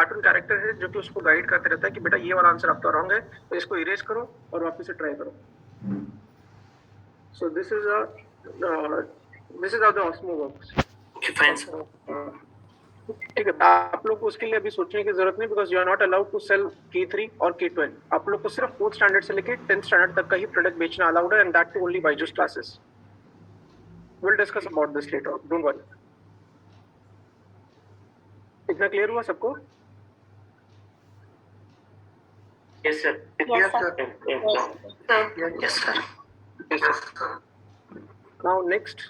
Cartoon character है जो कि उसको गाइड करते रहता है कि बेटा ये वाला आंसर आपका रॉन्ग है, तो इसको इरेज करो और वापस से ट्राई करो। सो this is how the osmo works. ठीक है, आप लोग को उसके लिए अभी सोचने की जरूरत नहीं, because you are not allowed to sell K3 और K12। आप लोग को सिर्फ 4th स्टैंडर्ड से लेके 10th स्टैंडर्ड तक का ही प्रोडक्ट बेचना अलाउड है, and that too only Byju's classes. Will discuss about this later, don't worry. इतना क्लियर हुआ सबको? Yes, sir. Yes, sir. Yes, sir. Yes, sir. Now next,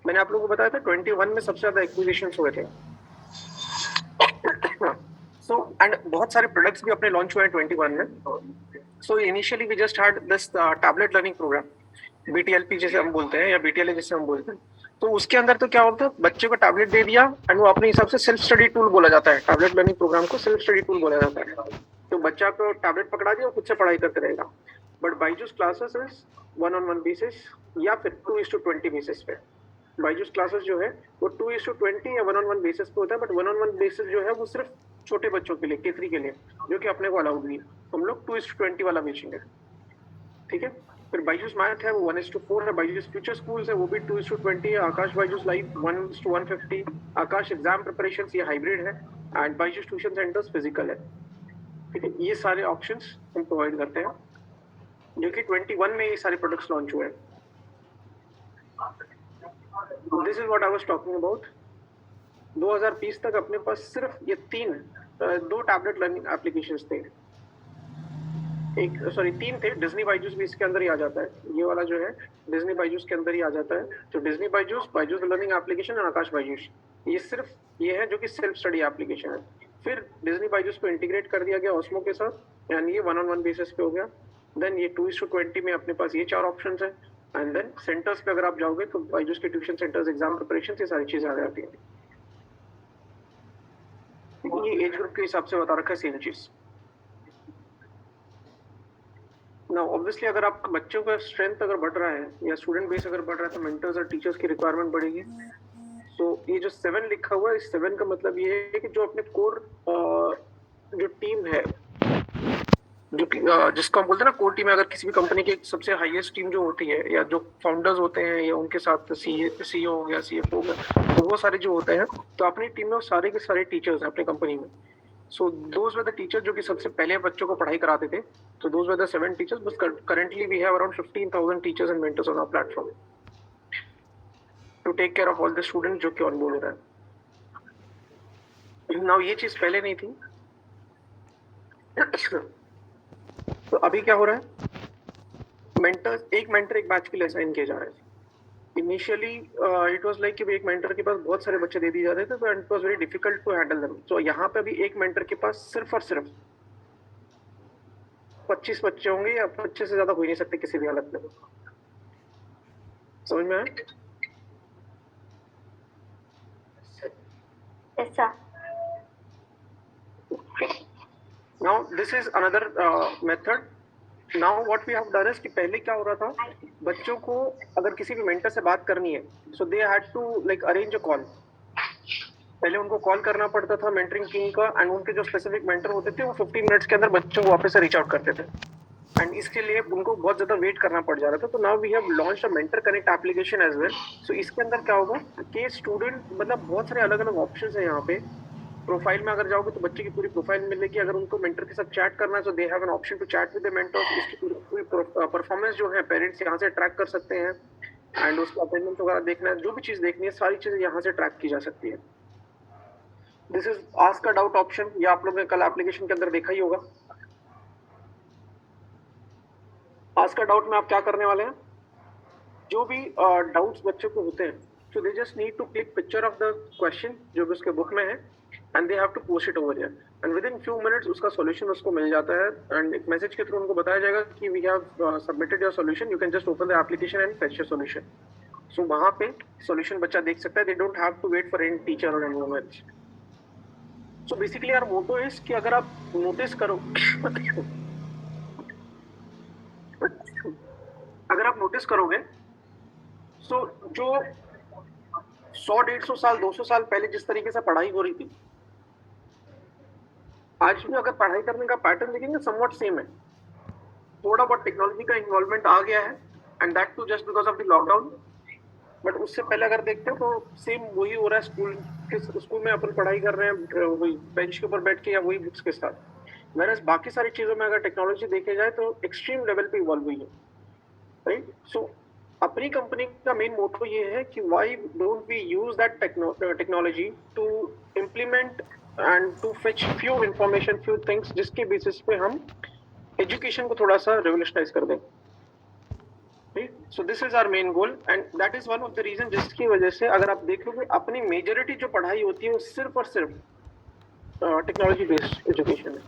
मैंने आप लोगों को बताया था 21 में सबसे ज्यादा एक्विजिशंस हुए थे। सो एंड बहुत सारे प्रोडक्ट्स भी अपने लॉन्च हुए हैं 21 में। So initially we just had this tablet learning program, BTLP जैसे हम बोलते हैं या BTLA जैसे हम बोलते हैं। तो उसके अंदर तो क्या होता है, बच्चे को टैबलेट दे दिया एंड वो अपने हिसाब से सेल्फ स्टडी टूल बोला जाता है। टैबलेट लर्निंग प्रोग्राम को सेल्फ स्टडी टूल बोला जाता है। तो बच्चा को टैबलेट पकड़ा दिया, वो खुद से पढ़ाई करते रहेगा। But Byju's classes is 1-on-1 basis या फिर 2:20 बेसिस पे। बायजूस क्लासेस जो है वो 2:20 या 1-on-1 बेसिस पे होता है, बट 1-on-1 बेसिस जो है वो सिर्फ छोटे बच्चों के लिए, K3 के लिए, जो कि अपने को अलाउड नहीं है। हम लोग 2:20 वाला बेचेंगे, ठीक है। फिर बायजूस मैथ है वो 1:4 है। बायजूस फ्यूचर स्कूल्स है वो भी 2:20 है। आकाश बायजूस लाइव 1:150। आकाश एग्जाम प्रिपरेशन ये हाइब्रिड है, and Byju's tuition centres physical है, ठीक है। ये सारे ऑप्शंस हम प्रोवाइड करते हैं, जो कि 21 में ये सारे प्रोडक्ट्स लॉन्च हुए हैं। This is what I was talking about. 2020 तक अपने पास सिर्फ ये दो टैबलेट लर्निंग एप्लीकेशंस थे। तीन थे। डिज्नी बायजूस भी इसके अंदर ही आ जाता है। ये वाला जो है डिज्नी बायजूस के अंदर ही आ जाता है। तो Disney Byju's, Byju's learning application और आकाश बायजूस, ये सिर्फ ये है जो कि सेल्फ स्टडी एप्लीकेशन है। फिर डिज्नी बायजूस को इंटीग्रेट कर दिया गया ऑस्मो के साथ, यानी ये 1-on-1 बेसिस पे हो गया। देन ये 2:20 में अपने पास ये 4 ऑप्शंस है। एंड देन सेंटर्स पे अगर आप जाओगे तो बायजूस के ट्यूशन सेंटर्स, एग्जाम प्रिपरेशन, ये सारी चीजें आ जाती है। ये एज ग्रुप के हिसाब से बता रखा है सेम चीज। नाउ ऑब्वियसली अगर आप बच्चों का स्ट्रेंथ अगर बढ़ रहा है या स्टूडेंट बेस अगर बढ़ रहा है तो मेंटर्स और टीचर्स की रिक्वायरमेंट बढ़ेगी। सो ये जो 7 लिखा हुआ है, इस 7 का मतलब ये है कि जो अपने कोर जो टीम है, जो जिसको हम बोलते हैं ना कोर टीम है, अगर किसी भी कंपनी की सबसे हाईएस्ट टीम जो होती है, या जो फाउंडर्स होते हैं या उनके साथ CEO हो गया, CFO हो गया, तो वो सारे जो होते हैं, तो अपनी टीम में वो सारे के सारे टीचर्स हैं अपनी कंपनी में। So those were the teachers जो कि सबसे पहले बच्चों को पढ़ाई कराते थे। So those were the 7 teachers, but currently we have around 15,000 teachers and mentors on our platform to take care of all the students जो कि onboard हो रहे हैं। Now ये चीज पहले नहीं थी। तो अभी क्या हो रहा है, एक मेंटर एक बैच के लिए असाइन किए जा रहे हैं। इनिशियली इट वाज लाइक कि एक मेंटर के पास बहुत सारे बच्चे दे दिए जाते थे, तो it was very difficult to handle them. So यहाँ पे अभी एक मेंटर के पास सिर्फ और सिर्फ 25 बच्चे होंगे, या 25 से ज्यादा हो ही नहीं सकते किसी भी हालत में। समझ में आया? Yes, sir. Now this is another method. Now what we have done is कि पहले क्या हो रहा था, बच्चों को अगर किसी भी मेंटर से बात करनी है, so they had to like arrange a call। पहले उनको कॉल करना पड़ता था मेंटरिंग टीम का, एंड उनके जो स्पेसिफिक मेंटर होते थे वो 15 मिनट्स के अंदर बच्चों को वापस से रीच आउट करते थे, एंड इसके लिए उनको बहुत ज्यादा वेट करना पड़ जा रहा था। तो now we have launched a mentor connect application as well. So इसके अंदर क्या होगा कि स्टूडेंट, मतलब बहुत सारे अलग अलग ऑप्शंस है यहाँ पे। प्रोफाइल में अगर जाओगे तो बच्चे की पूरी प्रोफाइल मिलेगी। अगर उनको मेंटर के साथ चैट करना है तो they have an option to chat with the mentors. इसकी पूरी परफॉर्मेंस जो है पेरेंट्स यहाँ से ट्रैक कर सकते हैं, एंड उसका अटेंडेंस वगैरह देखना है, जो भी चीज देखनी है, सारी चीजें यहाँ से ट्रैक की जा सकती है। This is ask a doubt option, ये आप लोगों ने कल एप्लीकेशन के अंदर देखा ही होगा। आस्क अ डाउट में आप क्या करने वाले हैं, जो भी डाउट्स बच्चों को होते हैं, so they just need to click picture of the question जो भी उसके बुक में है, and they have to post it over here, and within few minutes उसका solution उसको मिल जाता है, and एक मैसेज के थ्रू उनको बताया जाएगा कि we have submitted your solution, you can just open the application and fetch your solution। so वहाँ पे solution बच्चा देख सकता है, they don't have to wait for any teacher or anyone else। so basically our motto is कि अगर आप notice करो अगर आप नोटिस करोगे, सो जो 100-150 साल 200 साल पहले जिस तरीके से पढ़ाई हो रही थी, आज भी अगर पढ़ाई करने का पैटर्न देखेंगे समवट सेम है, थोड़ा बहुत टेक्नोलॉजी का इन्वॉल्वमेंट आ गया है and that too just because of the lockdown, but उससे पहले अगर देखते हो तो सेम वही हो रहा है। स्कूल में अपन पढ़ाई कर रहे हैं वही बेंच के ऊपर बैठ के या वही बुक्स के साथ। वेरएज बाकी सारी चीजों में अगर टेक्नोलॉजी देखे जाए तो एक्सट्रीम लेवल पे इवॉल्व हुई है, राइट। सो अपनी कंपनी का मेन मोटो ये है कि why don't we use that technology to implement and to fetch few information, few things, जिसके बेसिस पे हम एजुकेशन को थोड़ा सा रेवोल्यूशनाइज कर दें। So this is our main goal and that is one of the reason जिसकी वजह से अगर आप देखोगे अपनी मेजॉरिटी जो पढ़ाई होती है वो सिर्फ और सिर्फ टेक्नोलॉजी बेस्ड एजुकेशन है।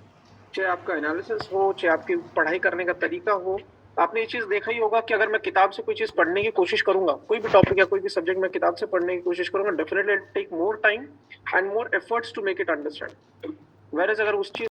चाहे आपका एनालिसिस हो, चाहे आपकी पढ़ाई करने का तरीका हो। आपने ये चीज देखा ही होगा कि अगर मैं किताब से कोई चीज पढ़ने की कोशिश करूंगा, कोई भी टॉपिक या कोई भी सब्जेक्ट मैं किताब से पढ़ने की कोशिश करूंगा, definitely take more time and more efforts to make it understand. Whereas अगर उस चीज